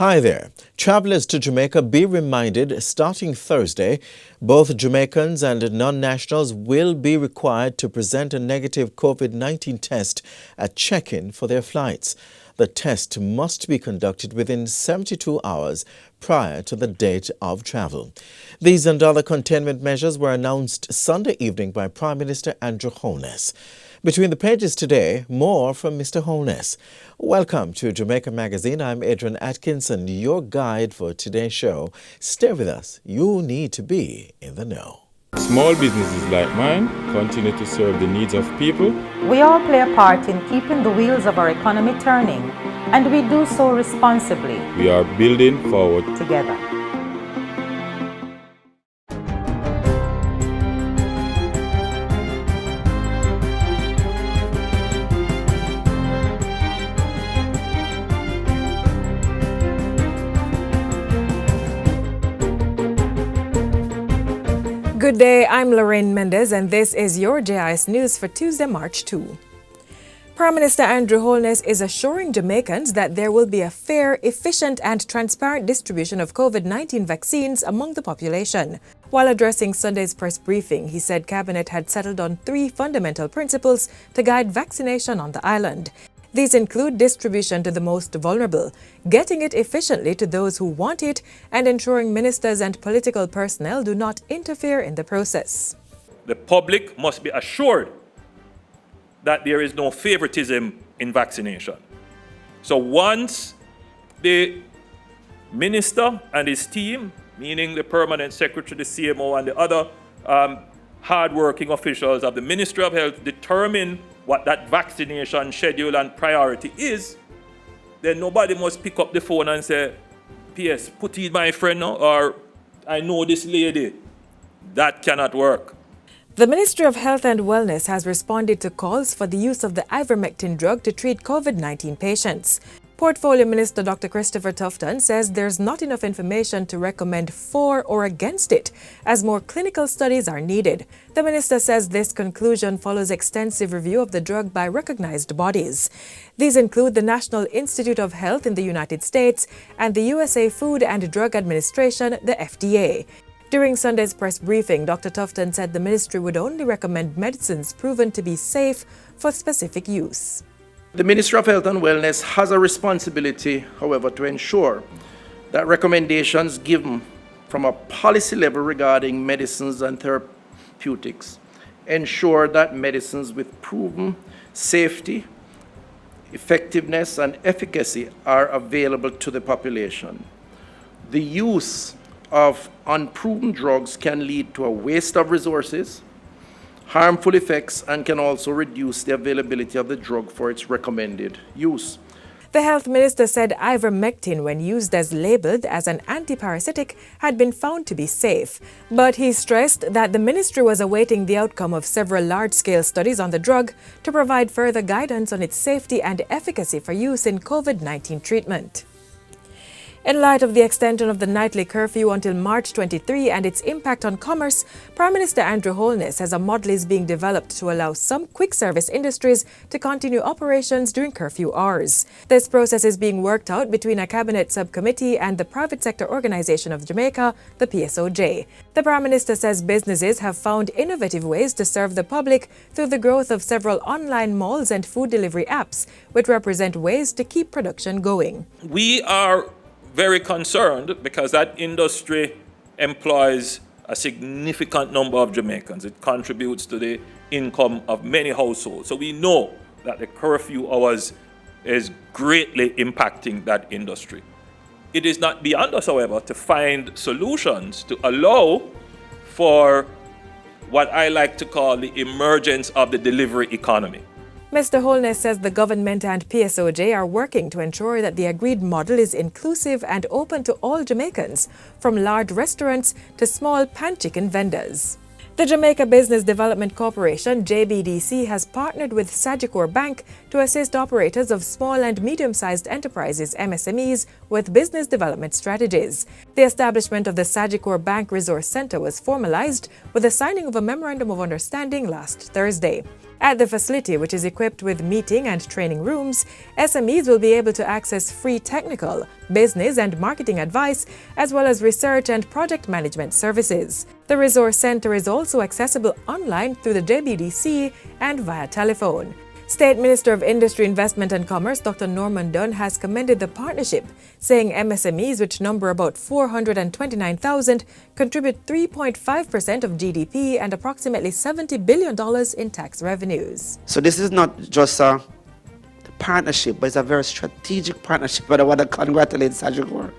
Hi there. Travelers to Jamaica be reminded starting Thursday, both Jamaicans and non-nationals will be required to present a negative COVID-19 test at check-in for their flights. The test must be conducted within 72 hours prior to the date of travel. These and other containment measures were announced Sunday evening by Prime Minister Andrew Holness. Between the pages today, more from Mr. Holness. Welcome to Jamaica Magazine. I'm Adrian Atkinson, your guide for today's show. Stay with us. You need to be in the know. Small businesses like mine continue to serve the needs of people. We all play a part in keeping the wheels of our economy turning, and we do so responsibly. We are building forward together. Good day, I'm Lorraine Mendez, and this is your JIS News for Tuesday, March 2. Prime Minister Andrew Holness is assuring Jamaicans that there will be a fair, efficient and transparent distribution of COVID-19 vaccines among the population. While addressing Sunday's press briefing, he said Cabinet had settled on 3 fundamental principles to guide vaccination on the island. These include distribution to the most vulnerable, getting it efficiently to those who want it, and ensuring ministers and political personnel do not interfere in the process. The public must be assured that there is no favoritism in vaccination. So once the minister and his team, meaning the permanent secretary, the CMO, and the other hard-working officials of the Ministry of Health determine what that vaccination schedule and priority is, then nobody must pick up the phone and say, PS, put it my friend now, or I know this lady. That cannot work. The Ministry of Health and Wellness has responded to calls for the use of the ivermectin drug to treat COVID-19 patients. Portfolio Minister Dr. Christopher Tufton says there's not enough information to recommend for or against it, as more clinical studies are needed. The minister says this conclusion follows extensive review of the drug by recognized bodies. These include the National Institute of Health in the United States and the USA Food and Drug Administration, the FDA. During Sunday's press briefing, Dr. Tufton said the ministry would only recommend medicines proven to be safe for specific use. The Ministry of Health and Wellness has a responsibility, however, to ensure that recommendations given from a policy level regarding medicines and therapeutics ensure that medicines with proven safety, effectiveness, and efficacy are available to the population. The use of unproven drugs can lead to a waste of resources, harmful effects, and can also reduce the availability of the drug for its recommended use. The health minister said ivermectin, when used as labeled as an antiparasitic, had been found to be safe. But he stressed that the ministry was awaiting the outcome of several large-scale studies on the drug to provide further guidance on its safety and efficacy for use in COVID-19 treatment. In light of the extension of the nightly curfew until March 23 and its impact on commerce, Prime Minister Andrew Holness says a model is being developed to allow some quick service industries to continue operations during curfew hours. This process is being worked out between a cabinet subcommittee and the Private Sector Organization of Jamaica, the PSOJ. The Prime Minister says businesses have found innovative ways to serve the public through the growth of several online malls and food delivery apps, which represent ways to keep production going. We are very concerned because that industry employs a significant number of Jamaicans. It contributes to the income of many households. So we know that the curfew hours is greatly impacting that industry. It is not beyond us, however, to find solutions to allow for what I like to call the emergence of the delivery economy. Mr. Holness says the government and PSOJ are working to ensure that the agreed model is inclusive and open to all Jamaicans, from large restaurants to small pan-chicken vendors. The Jamaica Business Development Corporation, JBDC, has partnered with Sagicor Bank to assist operators of small and medium-sized enterprises, MSMEs, with business development strategies. The establishment of the Sagicor Bank Resource Center was formalized with the signing of a Memorandum of Understanding last Thursday. At the facility, which is equipped with meeting and training rooms, SMEs will be able to access free technical, business and marketing advice, as well as research and project management services. The Resource Center is also accessible online through the JBDC and via telephone. State Minister of Industry, Investment and Commerce Dr. Norman Dunn has commended the partnership, saying MSMEs, which number about 429,000, contribute 3.5% of GDP and approximately $70 billion in tax revenues. So this is not just a partnership, but it's a very strategic partnership. But I want to congratulate Sajagor,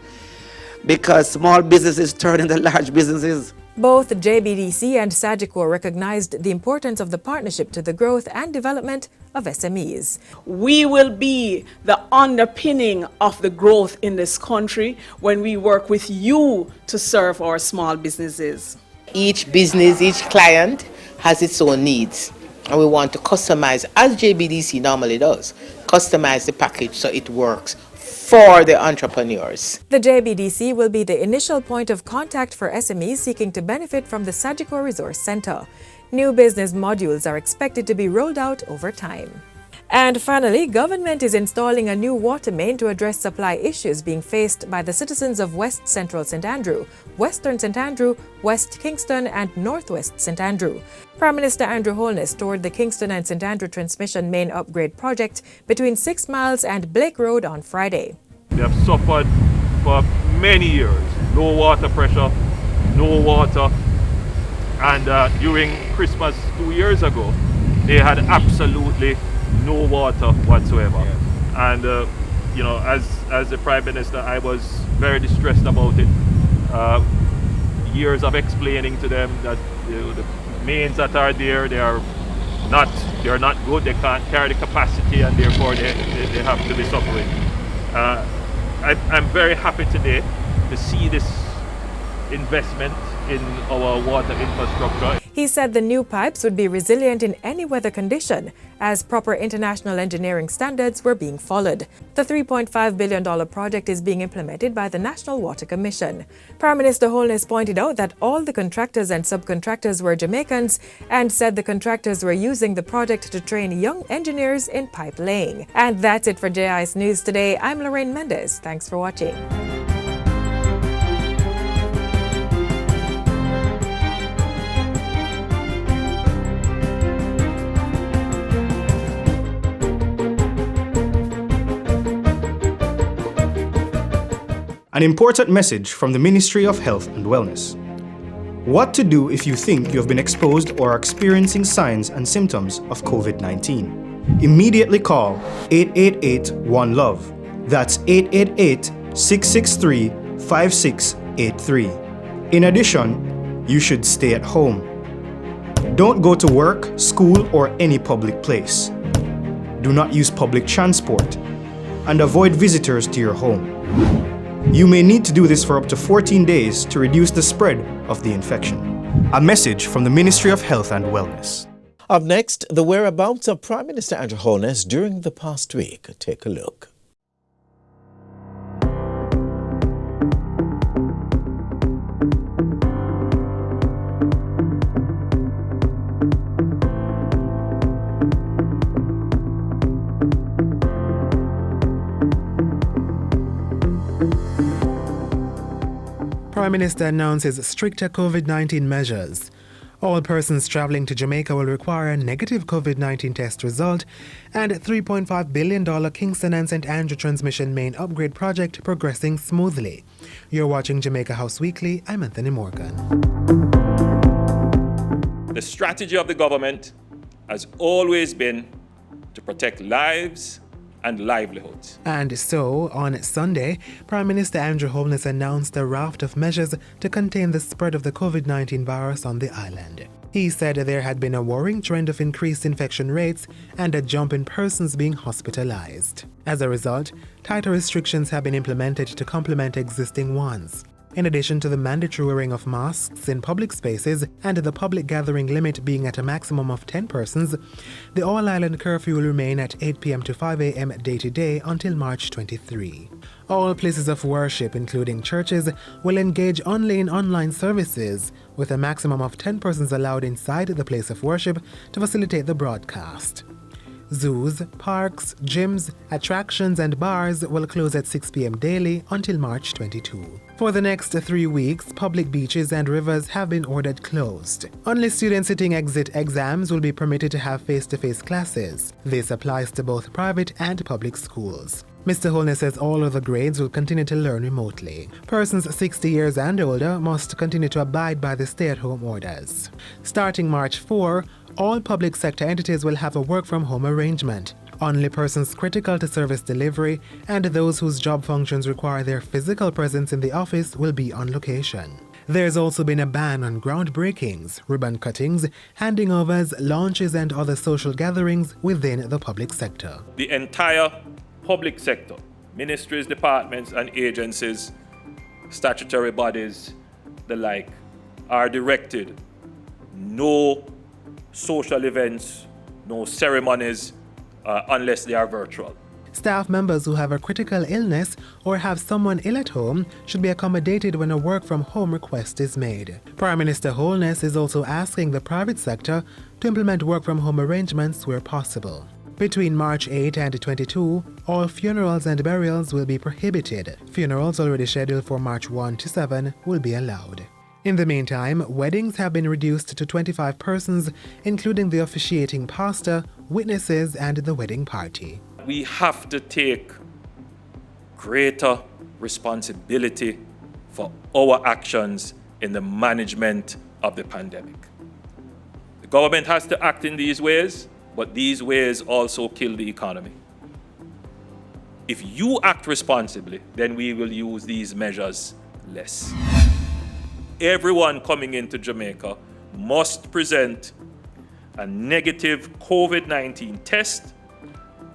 because small businesses turn into large businesses. Both JBDC and Sagicor recognized the importance of the partnership to the growth and development of SMEs. We will be the underpinning of the growth in this country when we work with you to serve our small businesses. Each business, each client has its own needs, and we want to customize, as JBDC normally does, customize the package so it works for the entrepreneurs. The JBDC will be the initial point of contact for SMEs seeking to benefit from the Sagicor Resource Center. New business modules are expected to be rolled out over time. And finally, government is installing a new water main to address supply issues being faced by the citizens of West Central St. Andrew, Western St. Andrew, West Kingston and Northwest St. Andrew. Prime Minister Andrew Holness toured the Kingston and St. Andrew transmission main upgrade project between 6 Miles and Blake Road on Friday. They have suffered for many years. Low water pressure, no water. And during Christmas 2 years ago, they had absolutely no water whatsoever. And you know, as the Prime Minister, I was very distressed about it. Years of explaining to them that the mains that are there, they are not good. They can't carry the capacity, and therefore they have to be suffering. I'm very happy today to see this investment in our water infrastructure. He said the new pipes would be resilient in any weather condition, as proper international engineering standards were being followed. The $3.5 billion project is being implemented by the National Water Commission. Prime Minister Holness pointed out that all the contractors and subcontractors were Jamaicans and said the contractors were using the project to train young engineers in pipe laying. And that's it for JIS News today. I'm Lorraine Mendez. Thanks for watching. An important message from the Ministry of Health and Wellness. What to do if you think you have been exposed or are experiencing signs and symptoms of COVID-19. Immediately call 888-1-LOVE. That's 888-663-5683. In addition, you should stay at home. Don't go to work, school, or any public place. Do not use public transport, and avoid visitors to your home. You may need to do this for up to 14 days to reduce the spread of the infection. A message from the Ministry of Health and Wellness. Up next, the whereabouts of Prime Minister Andrew Holness during the past week. Take a look. Prime Minister announces stricter COVID-19 measures. All persons traveling to Jamaica will require a negative COVID-19 test result, and $3.5 billion Kingston and St. Andrew transmission main upgrade project progressing smoothly. You're watching Jamaica House Weekly. I'm Anthony Morgan. The strategy of the government has always been to protect lives and livelihoods. And so, on Sunday, Prime Minister Andrew Holness announced a raft of measures to contain the spread of the COVID-19 virus on the island. He said there had been a worrying trend of increased infection rates and a jump in persons being hospitalized. As a result, tighter restrictions have been implemented to complement existing ones. In addition to the mandatory wearing of masks in public spaces and the public gathering limit being at a maximum of 10 persons, the all-island curfew will remain at 8 p.m. to 5 a.m. day to day until March 23. All places of worship, including churches, will engage only in online services, with a maximum of 10 persons allowed inside the place of worship to facilitate the broadcast. Zoos, parks, gyms, attractions and bars will close at 6 p.m. daily until March 22. For the next 3 weeks, public beaches and rivers have been ordered closed. Only students sitting exit exams will be permitted to have face-to-face classes. This applies to both private and public schools. Mr. Holness says all other grades will continue to learn remotely. Persons 60 years and older must continue to abide by the stay-at-home orders. Starting March 4, all public sector entities will have a work-from-home arrangement. Only persons critical to service delivery and those whose job functions require their physical presence in the office will be on location. There's also been a ban on groundbreakings, ribbon cuttings, handing overs, launches and other social gatherings within the public sector. The entire public sector, ministries, departments and agencies, statutory bodies, the like, are directed no social events, no ceremonies, unless they are virtual. Staff members who have a critical illness or have someone ill at home should be accommodated when a work-from-home request is made. Prime Minister Holness is also asking the private sector to implement work-from-home arrangements where possible. Between March 8 and 22, all funerals and burials will be prohibited. Funerals already scheduled for March 1 to 7 will be allowed. In the meantime, weddings have been reduced to 25 persons, including the officiating pastor, witnesses, and the wedding party. We have to take greater responsibility for our actions in the management of the pandemic. The government has to act in these ways, but these ways also kill the economy. If you act responsibly, then we will use these measures less. Everyone coming into Jamaica must present a negative COVID-19 test,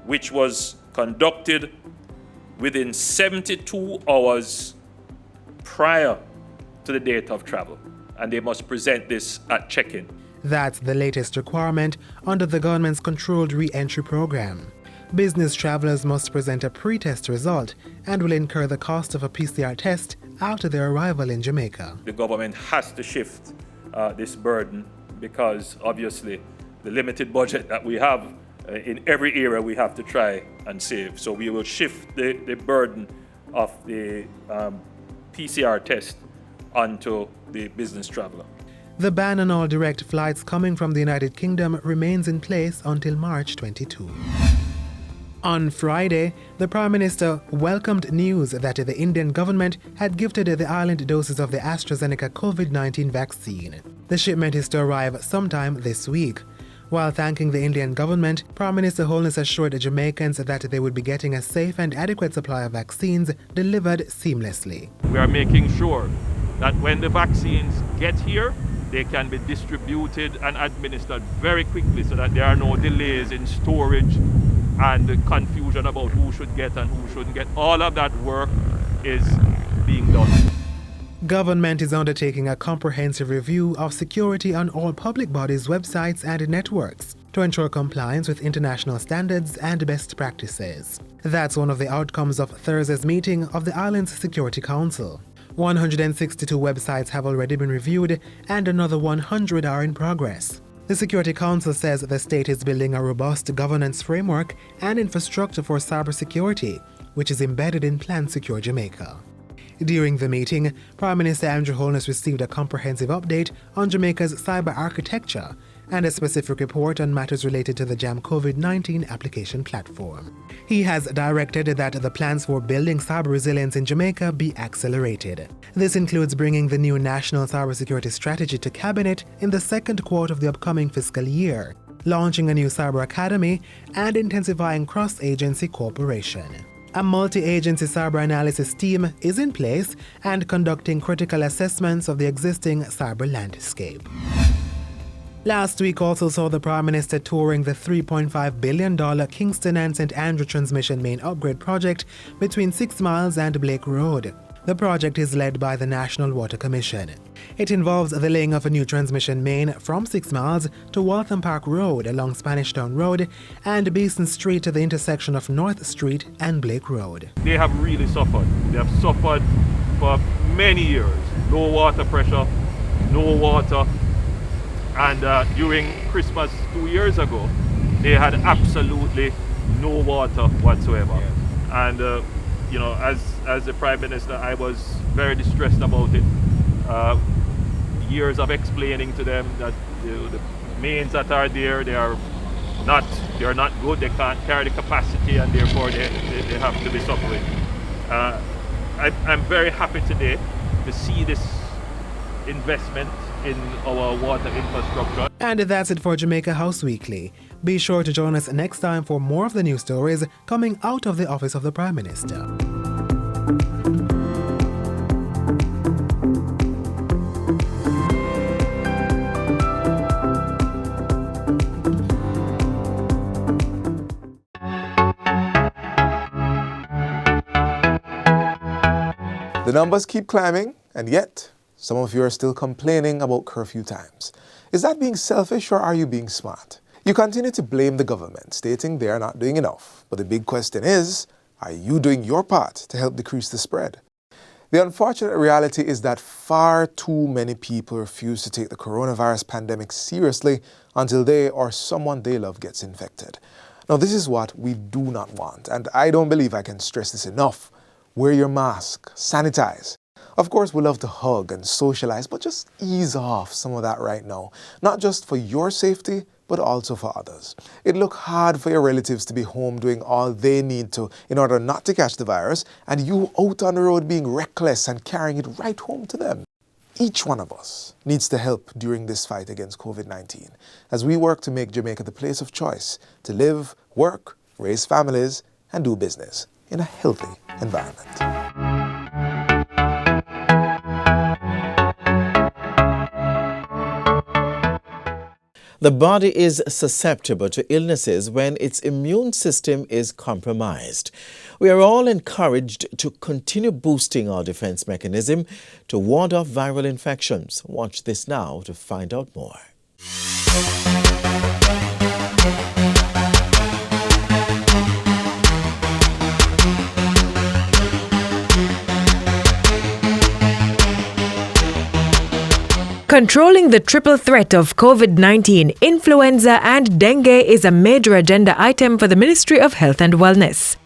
which was conducted within 72 hours prior to the date of travel. And they must present this at check-in. That's the latest requirement under the government's controlled re-entry program. Business travelers must present a pre-test result and will incur the cost of a PCR test after their arrival in Jamaica. The government has to shift this burden because obviously the limited budget that we have in every area we have to try and save. So we will shift the burden of the PCR test onto the business traveler. The ban on all direct flights coming from the United Kingdom remains in place until March 22. On Friday, the Prime Minister welcomed news that the Indian government had gifted the island doses of the AstraZeneca COVID-19 vaccine. The shipment is to arrive sometime this week. While thanking the Indian government, Prime Minister Holness assured Jamaicans that they would be getting a safe and adequate supply of vaccines delivered seamlessly. We are making sure that when the vaccines get here, they can be distributed and administered very quickly so that there are no delays in storage and confusion about who should get and who shouldn't get. All of that work is being done. Government is undertaking a comprehensive review of security on all public bodies' websites and networks to ensure compliance with international standards and best practices. That's one of the outcomes of Thursday's meeting of the island's Security Council. 162 websites have already been reviewed and another 100 are in progress. The Security Council says the state is building a robust governance framework and infrastructure for cybersecurity, which is embedded in Plan Secure Jamaica. During the meeting, Prime Minister Andrew Holness received a comprehensive update on Jamaica's cyber architecture and a specific report on matters related to the JAM COVID-19 application platform. He has directed that the plans for building cyber resilience in Jamaica be accelerated. This includes bringing the new National Cybersecurity Strategy to Cabinet in the second quarter of the upcoming fiscal year, launching a new cyber academy, and intensifying cross-agency cooperation. A multi-agency cyber analysis team is in place and conducting critical assessments of the existing cyber landscape. Last week also saw the Prime Minister touring the $3.5 billion Kingston and St. Andrew Transmission Main Upgrade project between 6 Miles and Blake Road. The project is led by the National Water Commission. It involves the laying of a new transmission main from 6 Miles to Waltham Park Road along Spanish Town Road and Beeson Street to the intersection of North Street and Blake Road. They have really suffered. They have suffered for many years. Low water pressure, no water. And during Christmas 2 years ago, they had absolutely no water whatsoever. And you know, as the Prime Minister, I was very distressed about it. Years of explaining to them that the mains that are there, they are not good, they can't carry the capacity, and therefore they have to be suffering. I'm very happy today to see this investment in our water infrastructure. And that's it for Jamaica House Weekly. Be sure to join us next time for more of the news stories coming out of the office of the Prime Minister. The numbers keep climbing, and yet some of you are still complaining about curfew times. Is that being selfish, or are you being smart? You continue to blame the government, stating they are not doing enough. But the big question is, are you doing your part to help decrease the spread? The unfortunate reality is that far too many people refuse to take the coronavirus pandemic seriously until they or someone they love gets infected. Now, this is what we do not want, and I don't believe I can stress this enough. Wear your mask, sanitize. Of course, we love to hug and socialize, but just ease off some of that right now. Not just for your safety, but also for others. It look hard for your relatives to be home doing all they need to in order not to catch the virus, and you out on the road being reckless and carrying it right home to them. Each one of us needs to help during this fight against COVID-19 as we work to make Jamaica the place of choice to live, work, raise families, and do business in a healthy environment. The body is susceptible to illnesses when its immune system is compromised. We are all encouraged to continue boosting our defense mechanism to ward off viral infections. Watch this now to find out more. Controlling the triple threat of COVID-19, influenza and dengue is a major agenda item for the Ministry of Health and Wellness.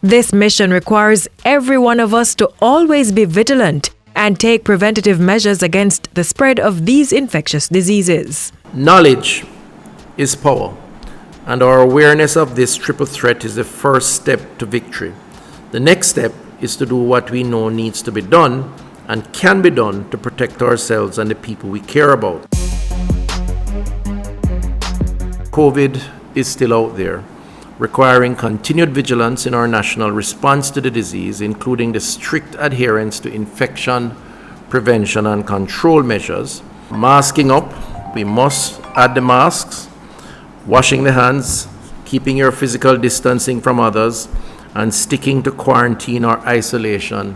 This mission requires every one of us to always be vigilant and take preventative measures against the spread of these infectious diseases. Knowledge is power, and our awareness of this triple threat is the first step to victory. The next step is to do what we know needs to be done and can be done to protect ourselves and the people we care about. COVID is still out there, requiring continued vigilance in our national response to the disease, including the strict adherence to infection prevention and control measures. Masking up, we must add the masks, washing the hands, keeping your physical distancing from others, and sticking to quarantine or isolation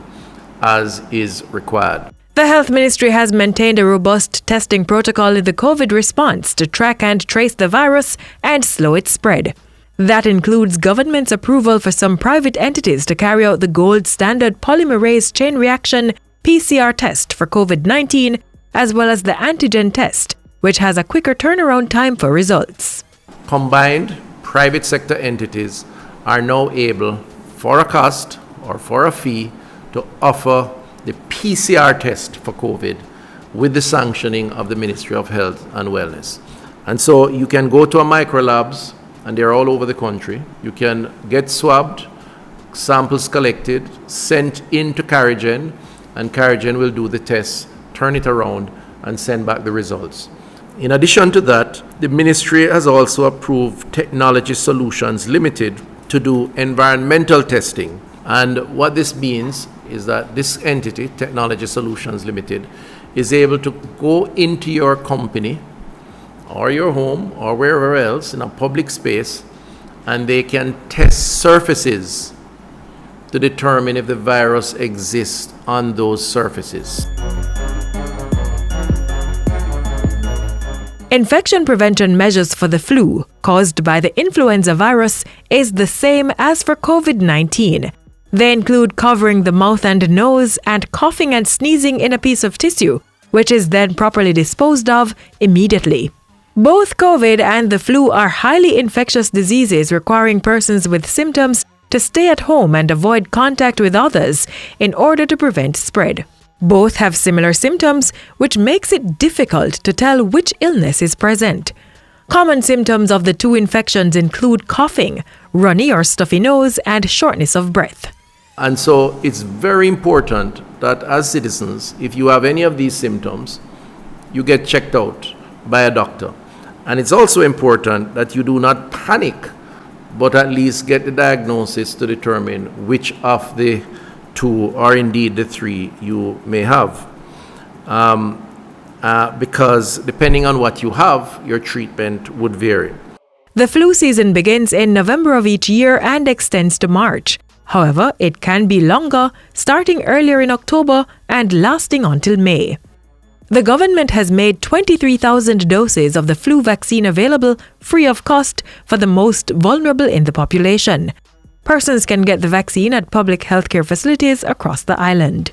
as is required. The Health Ministry has maintained a robust testing protocol in the COVID response to track and trace the virus and slow its spread. That includes government's approval for some private entities to carry out the gold standard polymerase chain reaction PCR test for COVID-19, as well as the antigen test, which has a quicker turnaround time for results. Combined, private sector entities are now able, for a cost or for a fee, to offer the PCR test for COVID with the sanctioning of the Ministry of Health and Wellness. And so you can go to a microlabs, and they're all over the country. You can get swabbed, samples collected, sent into Carigen, and Carigen will do the test, turn it around, and send back the results. In addition to that, the ministry has also approved Technology Solutions Limited to do environmental testing. And what this means is that this entity, Technology Solutions Limited, is able to go into your company or your home or wherever else in a public space, and they can test surfaces to determine if the virus exists on those surfaces. Infection prevention measures for the flu caused by the influenza virus is the same as for COVID-19. They include covering the mouth and nose and coughing and sneezing in a piece of tissue, which is then properly disposed of immediately. Both COVID and the flu are highly infectious diseases requiring persons with symptoms to stay at home and avoid contact with others in order to prevent spread. Both have similar symptoms, which makes it difficult to tell which illness is present. Common symptoms of the two infections include coughing, runny or stuffy nose, and shortness of breath. And so it's very important that as citizens, if you have any of these symptoms, you get checked out by a doctor. And it's also important that you do not panic, but at least get the diagnosis to determine which of the two or indeed the three you may have. Because depending on what you have, your treatment would vary. The flu season begins in November of each year and extends to March. However, it can be longer, starting earlier in October and lasting until May. The government has made 23,000 doses of the flu vaccine available free of cost for the most vulnerable in the population. Persons can get the vaccine at public healthcare facilities across the island.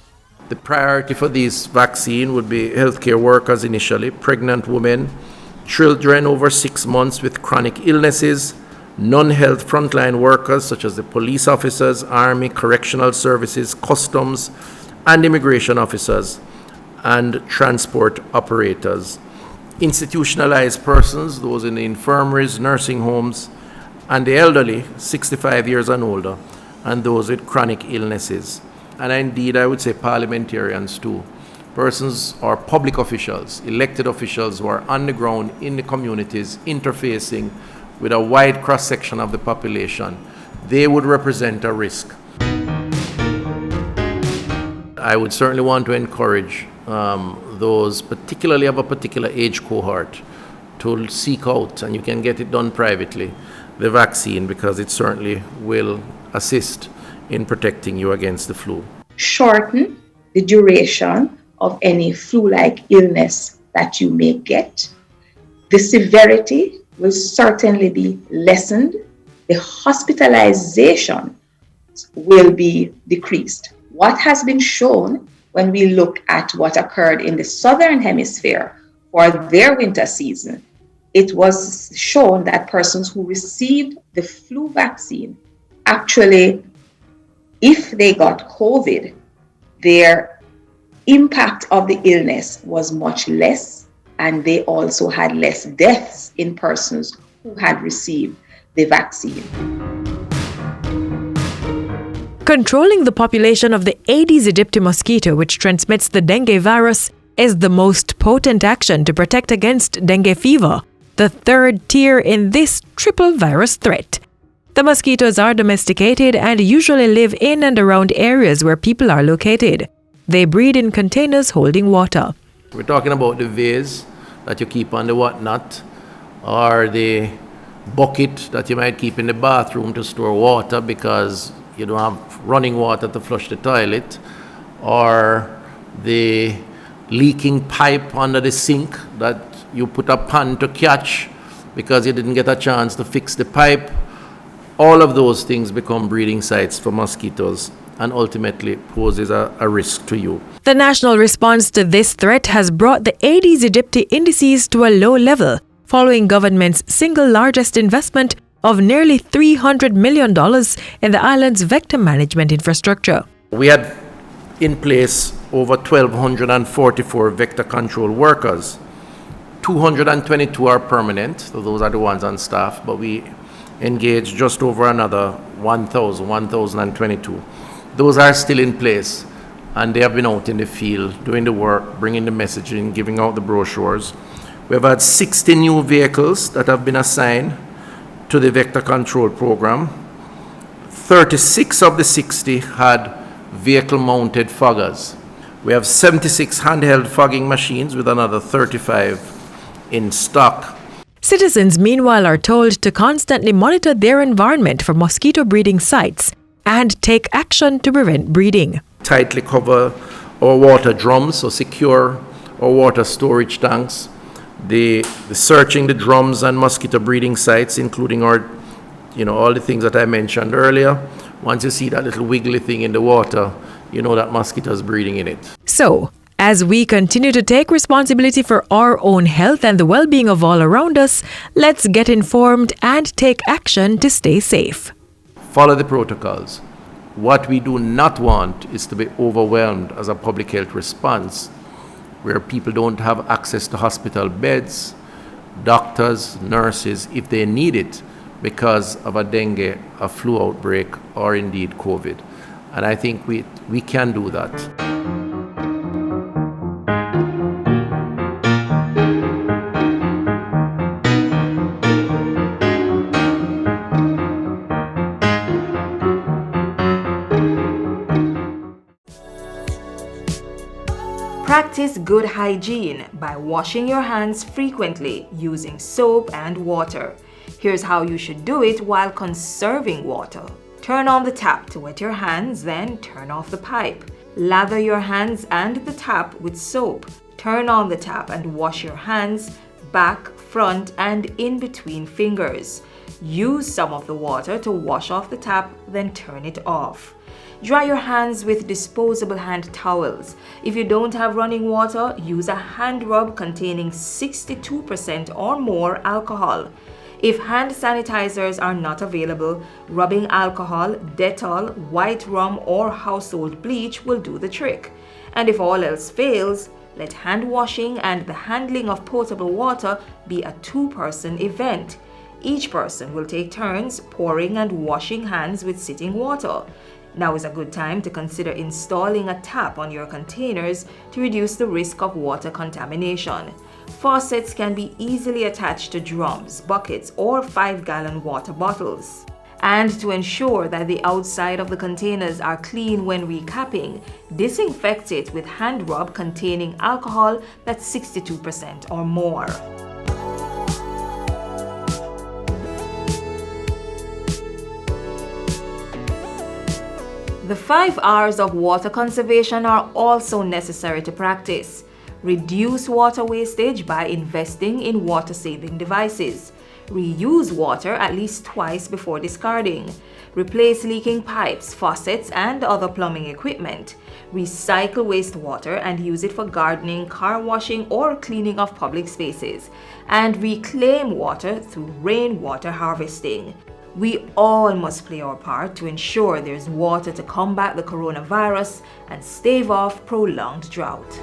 The priority for this vaccine would be healthcare workers initially, pregnant women, children over 6 months with chronic illnesses, non-health frontline workers such as the police officers, army, correctional services, customs, and immigration officers, and transport operators. Institutionalized persons, those in the infirmaries, nursing homes, and the elderly, 65 years and older, and those with chronic illnesses. And indeed, I would say parliamentarians too. Persons or public officials, elected officials who are on the ground in the communities, interfacing with a wide cross-section of the population, they would represent a risk. I would certainly want to encourage those, particularly of a particular age cohort, to seek out, and you can get it done privately, the vaccine, because it certainly will assist in protecting you against the flu. Shorten the duration of any flu-like illness that you may get. The severity will certainly be lessened. The hospitalization will be decreased. What has been shown when we look at what occurred in the Southern Hemisphere for their winter season, it was shown that persons who received the flu vaccine actually, if they got COVID, their impact of the illness was much less, and they also had less deaths in persons who had received the vaccine. Controlling the population of the Aedes aegypti mosquito, which transmits the dengue virus, is the most potent action to protect against dengue fever, the third tier in this triple virus threat. The mosquitoes are domesticated and usually live in and around areas where people are located. They breed in containers holding water. We're talking about the vase that you keep on the whatnot, or the bucket that you might keep in the bathroom to store water because you don't have running water to flush the toilet, or the leaking pipe under the sink that you put a pan to catch because you didn't get a chance to fix the pipe. All of those things become breeding sites for mosquitoes and ultimately poses a risk to you. The national response to this threat has brought the Aedes aegypti indices to a low level, following government's single largest investment of nearly $300 million in the island's vector management infrastructure. We had in place over 1,244 vector control workers. 222 are permanent, so those are the ones on staff, but we engaged just over another 1,022. Those are still in place, and they have been out in the field doing the work, bringing the messaging, giving out the brochures. We've had 60 new vehicles that have been assigned to the vector control program. 36 of the 60 had vehicle-mounted foggers. We have 76 handheld fogging machines with another 35 in stock. Citizens, meanwhile, are told to constantly monitor their environment for mosquito breeding sites and take action to prevent breeding. Tightly cover our water drums, so secure our water storage tanks. The searching the drums and mosquito breeding sites, including our, all the things that I mentioned earlier. Once you see that little wiggly thing in the water, you know that mosquitoes breeding in it. So, As we continue to take responsibility for our own health and the well-being of all around us, let's get informed and take action to stay safe. Follow the protocols. What we do not want is to be overwhelmed as a public health response where people don't have access to hospital beds, doctors, nurses, if they need it because of a dengue, a flu outbreak, or indeed COVID. And I think we can do that. Practice good hygiene by washing your hands frequently using soap and water. Here's how you should do it while conserving water. Turn on the tap to wet your hands, then turn off the pipe. Lather your hands and the tap with soap. Turn on the tap and wash your hands, back, front, and in between fingers. Use some of the water to wash off the tap, then turn it off. Dry your hands with disposable hand towels. If you don't have running water, use a hand rub containing 62% or more alcohol. If hand sanitizers are not available, rubbing alcohol, Dettol, white rum, or household bleach will do the trick. And if all else fails, let hand washing and the handling of potable water be a two-person event. Each person will take turns pouring and washing hands with sitting water. Now is a good time to consider installing a tap on your containers to reduce the risk of water contamination. Faucets can be easily attached to drums, buckets, or 5-gallon water bottles. And to ensure that the outside of the containers are clean when recapping, disinfect it with hand rub containing alcohol that's 62% or more. The 5 R's of water conservation are also necessary to practice. Reduce water wastage by investing in water-saving devices. Reuse water at least twice before discarding. Replace leaking pipes, faucets, and other plumbing equipment. Recycle wastewater and use it for gardening, car washing, or cleaning of public spaces. And reclaim water through rainwater harvesting. We all must play our part to ensure there's water to combat the coronavirus and stave off prolonged drought.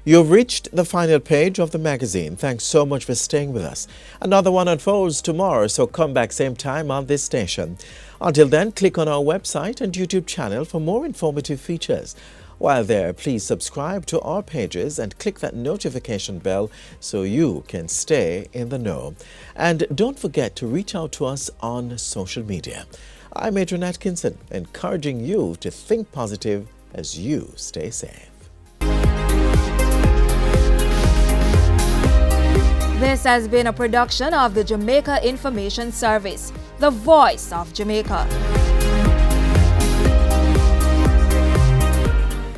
You've reached the final page of the magazine. Thanks so much for staying with us. Another one unfolds tomorrow, so come back same time on this station. Until then, click on our website and YouTube channel for more informative features. While there, please subscribe to our pages and click that notification bell so you can stay in the know. And don't forget to reach out to us on social media. I'm Adrian Atkinson, encouraging you to think positive as you stay safe. This has been a production of the Jamaica Information Service, the voice of Jamaica.